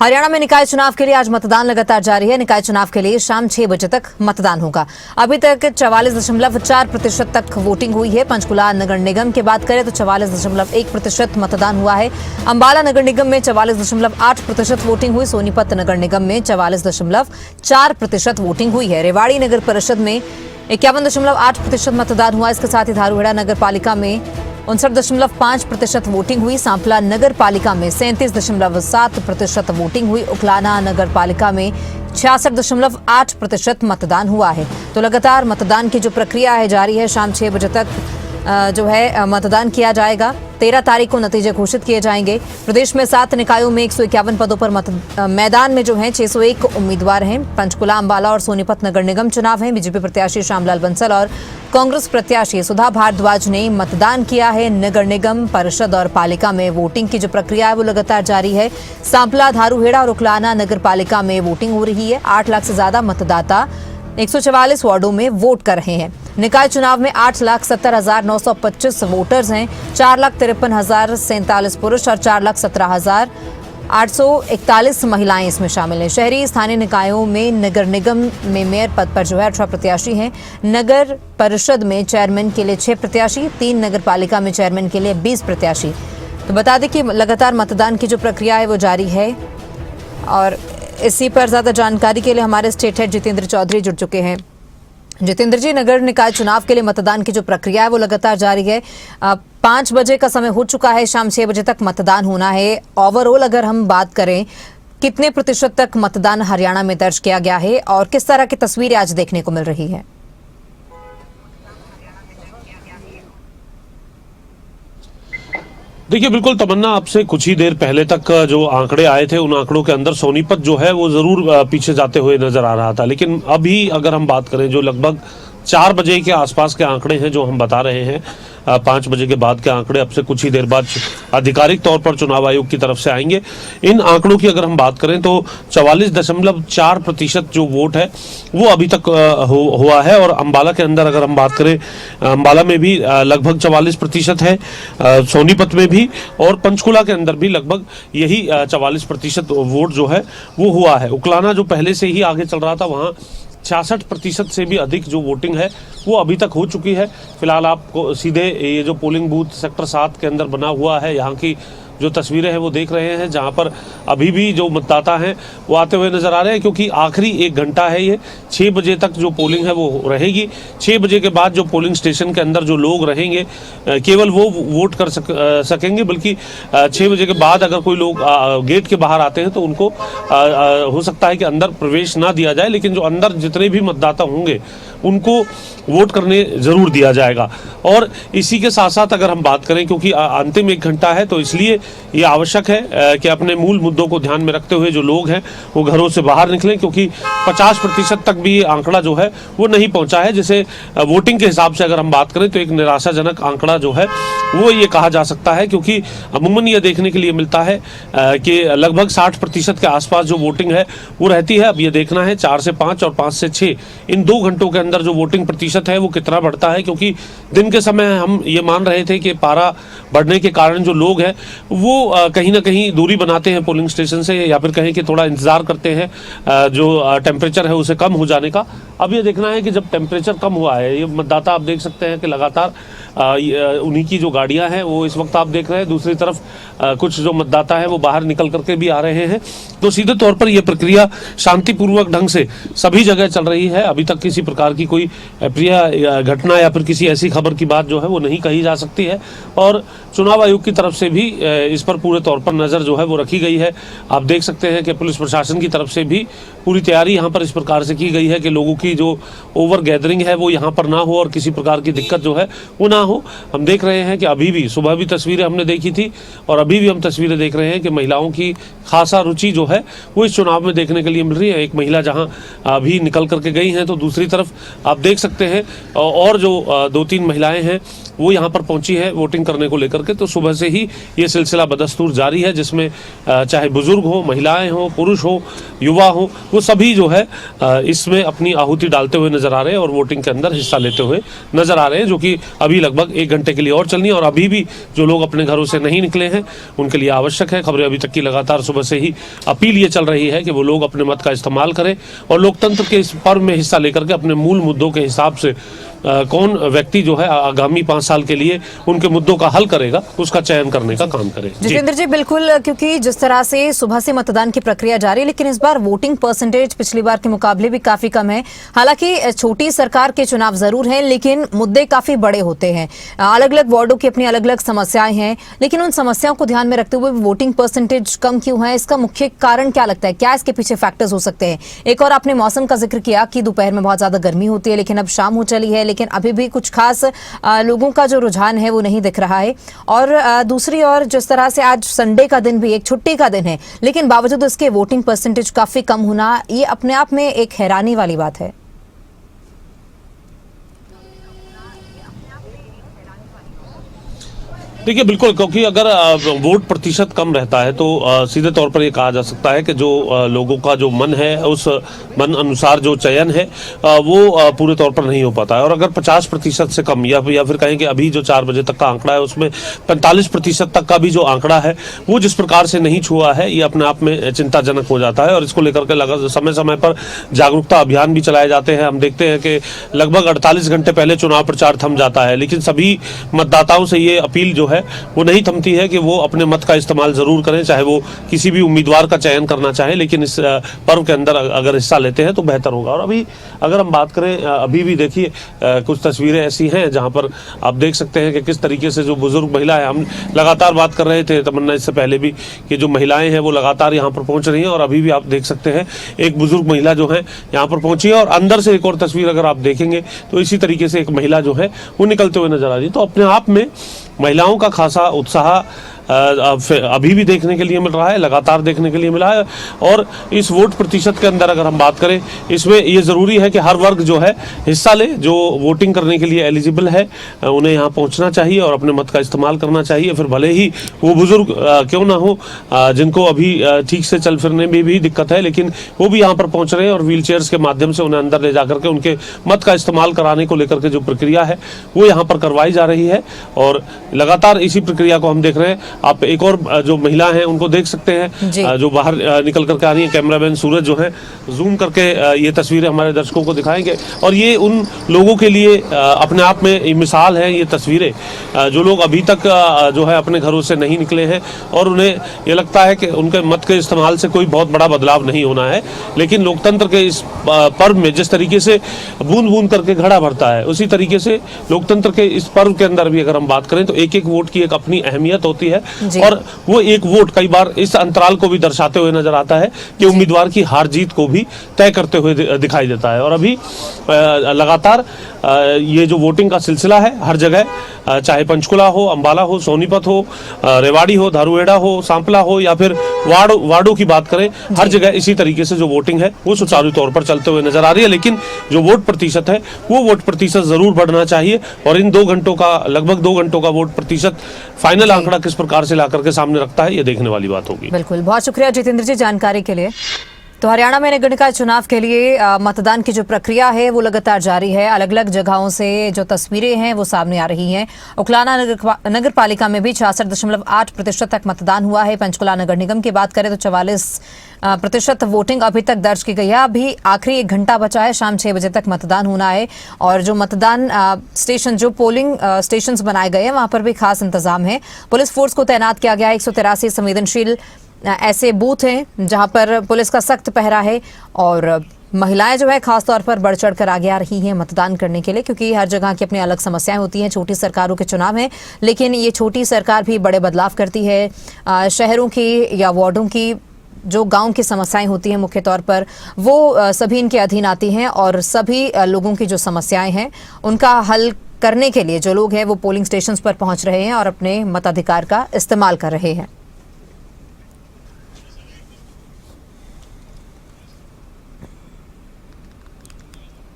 हरियाणा में निकाय चुनाव के लिए आज मतदान लगातार जारी है। निकाय चुनाव के लिए शाम 6 बजे तक मतदान होगा। अभी तक 44.4% तक वोटिंग हुई है। पंचकुला नगर निगम की बात करें तो 44.1% मतदान हुआ है। अंबाला नगर निगम में 44.8% वोटिंग हुई। सोनीपत नगर निगम में 44.4% वोटिंग हुई है। रेवाड़ी नगर परिषद में 51.8% मतदान हुआ। इसके साथ ही धारूहेड़ा नगर पालिका में 59.5% वोटिंग हुई। सांपला नगर पालिका में 37.7% वोटिंग हुई। उकलाना नगर पालिका में 66.8% मतदान हुआ है। तो लगातार मतदान की जो प्रक्रिया है जारी है। शाम 6 बजे तक जो है मतदान किया जाएगा। 13 तारीख को नतीजे घोषित किए जाएंगे। प्रदेश में 7 निकायों में 151 पदों पर मैदान में जो है 601 उम्मीदवार हैं। पंचकुला, अंबाला और सोनीपत नगर निगम चुनाव हैं। बीजेपी प्रत्याशी श्यामलाल बंसल और कांग्रेस प्रत्याशी सुधा भारद्वाज ने मतदान किया है। नगर निगम, परिषद और पालिका में वोटिंग की जो प्रक्रिया है वो लगातार जारी है। सांपला, धारूहेड़ा और उकलाना नगर पालिका में वोटिंग हो रही है। 8 लाख से ज्यादा मतदाता 144 वार्डों में वोट कर रहे हैं। निकाय चुनाव में 8,70,925 वोटर्स हैं। 4,53,047 पुरुष और 4,17,841 महिलाएं इसमें शामिल हैं। शहरी स्थानीय निकायों में नगर निगम में मेयर पद पर जो है 18 प्रत्याशी हैं। नगर परिषद में चेयरमैन के लिए 6 प्रत्याशी, 3 नगर पालिका में चेयरमैन के लिए 20 प्रत्याशी। तो बता दें कि लगातार मतदान की जो प्रक्रिया है वो जारी है। और इसी पर ज्यादा जानकारी के लिए हमारे स्टेट हेड जितेंद्र चौधरी जुड़ चुके हैं। जितेंद्र जी, नगर निकाय चुनाव के लिए मतदान की जो प्रक्रिया है वो लगातार जारी है। 5 बजे का समय हो चुका है। शाम 6 बजे तक मतदान होना है। ओवरऑल अगर हम बात करें, कितने प्रतिशत तक मतदान हरियाणा में दर्ज किया गया है और किस तरह की तस्वीरें आज देखने को मिल रही है? देखिए, बिल्कुल तमन्ना, आपसे कुछ ही देर पहले तक जो आंकड़े आए थे उन आंकड़ों के अंदर सोनीपत जो है वो जरूर पीछे जाते हुए नजर आ रहा था। लेकिन अभी अगर हम बात करें, जो लगभग 4 बजे के आसपास के आंकड़े हैं जो हम बता रहे हैं, 5 बजे के बाद के आंकड़े अब से कुछ ही देर बाद आधिकारिक तौर पर चुनाव आयोग की तरफ से आएंगे। इन आंकड़ों की अगर हम बात करें तो 44.4% जो वोट है वो अभी तक हुआ है। और अंबाला के अंदर अगर हम बात करें, अंबाला में भी लगभग 44% है, सोनीपत में भी और पंचकुला के अंदर भी लगभग यही 44% वोट जो है वो हुआ है। उकलाना जो पहले से ही आगे चल रहा था, वहाँ 66% से भी अधिक जो वोटिंग है वो अभी तक हो चुकी है। फिलहाल आपको सीधे ये जो पोलिंग बूथ सेक्टर 7 के अंदर बना हुआ है, यहाँ की जो तस्वीरें हैं वो देख रहे हैं, जहाँ पर अभी भी जो मतदाता हैं वो आते हुए नजर आ रहे हैं, क्योंकि आखिरी 1 घंटा है ये। 6 बजे तक जो पोलिंग है वो रहेगी। 6 बजे के बाद जो पोलिंग स्टेशन के अंदर जो लोग रहेंगे केवल वो वोट कर सकेंगे, बल्कि 6 बजे के बाद अगर कोई लोग गेट के बाहर आते हैं तो उनको हो सकता है कि अंदर प्रवेश ना दिया जाए, लेकिन जो अंदर जितने भी मतदाता होंगे उनको वोट करने जरूर दिया जाएगा। और इसी के साथ साथ अगर हम बात करें, क्योंकि अंतिम 1 घंटा है तो इसलिए ये आवश्यक है कि अपने मूल मुद्दों को ध्यान में रखते हुए जो लोग हैं वो घरों से बाहर निकलें, क्योंकि 50% तक भी आंकड़ा जो है वो नहीं पहुंचा है। जैसे वोटिंग के हिसाब से अगर हम बात करें तो एक निराशाजनक आंकड़ा जो है वो ये कहा जा सकता है, क्योंकि अमूमन ये देखने के लिए मिलता है कि लगभग 60% के आसपास जो वोटिंग है वो रहती है। अब ये देखना है 4 से 5 और 5 से 6 इन 2 घंटों के अंदर जो वोटिंग प्रतिशत है वो कितना बढ़ता है, क्योंकि दिन के समय हम ये मान रहे थे कि पारा बढ़ने के कारण जो लोग हैं वो कहीं ना कहीं दूरी बनाते हैं पोलिंग स्टेशन से, या फिर कहें कि थोड़ा इंतजार करते हैं जो टेम्परेचर है उसे कम हो जाने का। अब ये देखना है कि जब टेम्परेचर कम हुआ है, ये मतदाता आप देख सकते हैं कि लगातार उन्हीं की जो गाड़ियां हैं वो इस वक्त आप देख रहे हैं। दूसरी तरफ कुछ जो मतदाता है वो बाहर निकल करके भी आ रहे हैं। तो सीधे तौर पर यह प्रक्रिया शांतिपूर्वक ढंग से सभी जगह चल रही है। अभी तक किसी प्रकार की कोई अप्रिय घटना या फिर किसी ऐसी खबर की बात जो है वो नहीं कही जा सकती है। और चुनाव आयोग की तरफ से भी इस पर पूरे तौर पर नजर जो है वो रखी गई है। आप देख सकते हैं कि पुलिस प्रशासन की तरफ से भी पूरी तैयारी यहाँ पर इस प्रकार से की गई है कि लोगों की जो ओवर गैदरिंग है वो यहाँ पर ना हो और किसी प्रकार की दिक्कत जो है वो ना हो। हम देख रहे हैं कि अभी भी सुबह भी तस्वीरें हमने देखी थी और अभी भी हम तस्वीरें देख रहे हैं कि महिलाओं की खासा रुचि जो है वो इस चुनाव में देखने के लिए मिल रही है। एक महिला जहां अभी निकल करके गई हैं तो दूसरी तरफ आप देख सकते हैं और जो 2-3 महिलाएं हैं वो यहाँ पर पहुंची है वोटिंग करने को लेकर के। तो सुबह से ही ये सिलसिला बदस्तूर जारी है, जिसमें चाहे बुजुर्ग हो, महिलाएं हो, पुरुष हो, युवा हो, वो सभी जो है इसमें अपनी आहुति डालते हुए नजर आ रहे हैं और वोटिंग के अंदर हिस्सा लेते हुए नजर आ रहे हैं, जो कि अभी लगभग 1 घंटे के लिए और चलनी है। और अभी भी जो लोग अपने घरों से नहीं निकले हैं उनके लिए आवश्यक है। खबरें अभी तक की लगातार सुबह से ही अपील ये चल रही है कि वो लोग अपने मत का इस्तेमाल करें और लोकतंत्र के इस पर्व में हिस्सा लेकर के अपने मूल मुद्दों के हिसाब से कौन व्यक्ति जो है आगामी 5 साल के लिए उनके मुद्दों का हल करेगा, उसका चयन करने का काम करे। जितेंद्र जी, बिल्कुल, क्योंकि जिस तरह से सुबह से मतदान की प्रक्रिया जारी है, लेकिन इस बार वोटिंग परसेंटेज पिछली बार के मुकाबले भी काफी कम है। हालांकि छोटी सरकार के चुनाव जरूर हैं, लेकिन मुद्दे काफी बड़े होते हैं। अलग अलग वार्डों की अपनी अलग अलग समस्याएं हैं, लेकिन उन समस्याओं को ध्यान में रखते हुए वोटिंग परसेंटेज कम क्यों है? इसका मुख्य कारण क्या लगता है? क्या इसके पीछे फैक्टर्स हो सकते हैं? एक और आपने मौसम का जिक्र किया कि दोपहर में बहुत ज्यादा गर्मी होती है, लेकिन अब शाम हो चली है, लेकिन अभी भी कुछ खास लोगों का जो रुझान है वो नहीं दिख रहा है। और दूसरी ओर जिस तरह से आज संडे का दिन भी एक छुट्टी का दिन है, लेकिन बावजूद इसके वोटिंग परसेंटेज काफी कम होना, ये अपने आप में एक हैरानी वाली बात है। देखिए, बिल्कुल, क्योंकि अगर वोट प्रतिशत कम रहता है तो सीधे तौर पर ये कहा जा सकता है कि जो लोगों का जो मन है उस मन अनुसार जो चयन है वो पूरे तौर पर नहीं हो पाता है। और अगर 50% से कम या फिर कहें कि अभी जो 4 बजे तक का आंकड़ा है उसमें 45% तक का भी जो आंकड़ा है वो जिस प्रकार से नहीं छुआ है, ये अपने आप में चिंताजनक हो जाता है। और इसको लेकर के समय समय पर जागरूकता अभियान भी चलाए जाते हैं। हम देखते हैं कि लगभग 48 घंटे पहले चुनाव प्रचार थम जाता है, लेकिन सभी मतदाताओं से ये अपील जो है वो नहीं थमती है कि वो अपने मत का इस्तेमाल जरूर करें, चाहे वो किसी भी उम्मीदवार का चयन करना चाहे, लेकिन इस पर्व के अंदर अगर हिस्सा लेते हैं तो बेहतर होगा। और अभी अगर हम बात करें, अभी भी देखिए कुछ तस्वीरें ऐसी हैं जहां पर आप देख सकते हैं कि किस तरीके से जो बुजुर्ग महिला है, हम लगातार बात कर रहे थे तमन्ना इससे पहले भी कि जो महिलाएं हैं वो लगातार यहाँ पर पहुंच रही हैं, और अभी भी आप देख सकते हैं एक बुजुर्ग महिला जो है यहाँ पर पहुंची है। और अंदर से एक और तस्वीर अगर आप देखेंगे तो इसी तरीके से एक महिला जो है वो निकलते हुए नजर आ रही है। तो अपने आप में महिलाओं का खासा उत्साह अभी भी देखने के लिए मिल रहा है, लगातार देखने के लिए मिला है। और इस वोट प्रतिशत के अंदर अगर हम बात करें, इसमें ये ज़रूरी है कि हर वर्ग जो है हिस्सा ले, जो वोटिंग करने के लिए एलिजिबल है उन्हें यहाँ पहुँचना चाहिए और अपने मत का इस्तेमाल करना चाहिए। फिर भले ही वो बुजुर्ग क्यों ना हो, जिनको अभी ठीक से चल फिरने में भी दिक्कत है, लेकिन वो भी यहाँ पर पहुँच रहे हैं और व्हील चेयर्स के माध्यम से उन्हें अंदर ले जाकर के उनके मत का इस्तेमाल कराने को लेकर के जो प्रक्रिया है वो यहाँ पर करवाई जा रही है। और लगातार इसी प्रक्रिया को हम देख रहे हैं। आप एक और जो महिला हैं उनको देख सकते हैं जो बाहर निकल करके आ रही है। कैमरामैन सूरज जो है जूम करके ये तस्वीरें हमारे दर्शकों को दिखाएंगे। और ये उन लोगों के लिए अपने आप में मिसाल है, ये तस्वीरें जो लोग अभी तक जो है अपने घरों से नहीं निकले हैं और उन्हें ये लगता है कि उनके मत के इस्तेमाल से कोई बहुत बड़ा बदलाव नहीं होना है, लेकिन लोकतंत्र के इस पर्व में जिस तरीके से बूंद बूंद करके घड़ा भरता है, उसी तरीके से लोकतंत्र के इस पर्व के अंदर भी अगर हम बात करें तो एक एक वोट की एक अपनी अहमियत होती है। और वो एक वोट कई बार इस अंतराल को भी दर्शाते हुए नजर आता है कि उम्मीदवार की हार जीत को भी तय करते हुए दिखाई देता है। और अभी लगातार ये जो वोटिंग का सिलसिला है हर जगह, चाहे पंचकुला हो, अंबाला हो, सोनीपत हो, रेवाड़ी हो, धारूहेड़ा हो, सांपला हो या फिर वार्डों की बात करें, हर जगह इसी तरीके से जो वोटिंग है वो सुचारू तौर पर चलते हुए नजर आ रही है। लेकिन जो वोट प्रतिशत है वो वोट प्रतिशत जरूर बढ़ना चाहिए। और इन 2 घंटों का, लगभग 2 घंटों का वोट प्रतिशत फाइनल आंकड़ा किस प्रकार से ला करके सामने रखता है, ये देखने वाली बात होगी। बिल्कुल, बहुत शुक्रिया जितेंद्र जी जानकारी के लिए। तो हरियाणा में नगर निकाय चुनाव के लिए मतदान की जो प्रक्रिया है वो लगातार जारी है। अलग अलग जगहों से जो तस्वीरें हैं वो सामने आ रही हैं। उकलाना नगर पालिका में भी 66.8% तक मतदान हुआ है। पंचकुला नगर निगम की बात करें तो 44% वोटिंग अभी तक दर्ज की गई है। अभी आखिरी 1 घंटा बचा है, शाम 6 बजे तक मतदान होना है। और जो मतदान स्टेशन, जो पोलिंग स्टेशन बनाए गए हैं वहां पर भी खास इंतजाम है। पुलिस फोर्स को तैनात किया गया है। 183 संवेदनशील ऐसे बूथ हैं जहां पर पुलिस का सख्त पहरा है। और महिलाएं जो है खासतौर पर बढ़ चढ़ कर आगे आ रही हैं मतदान करने के लिए, क्योंकि हर जगह की अपनी अलग समस्याएं होती हैं। छोटी सरकारों के चुनाव हैं, लेकिन ये छोटी सरकार भी बड़े बदलाव करती है। शहरों की या वार्डों की जो गांव की समस्याएं होती हैं मुख्य तौर पर, वो सभी इनके अधीन आती हैं। और सभी लोगों की जो समस्याएं हैं उनका हल करने के लिए जो लोग हैं वो पोलिंग स्टेशंस पर पहुंच रहे हैं और अपने मताधिकार का इस्तेमाल कर रहे हैं।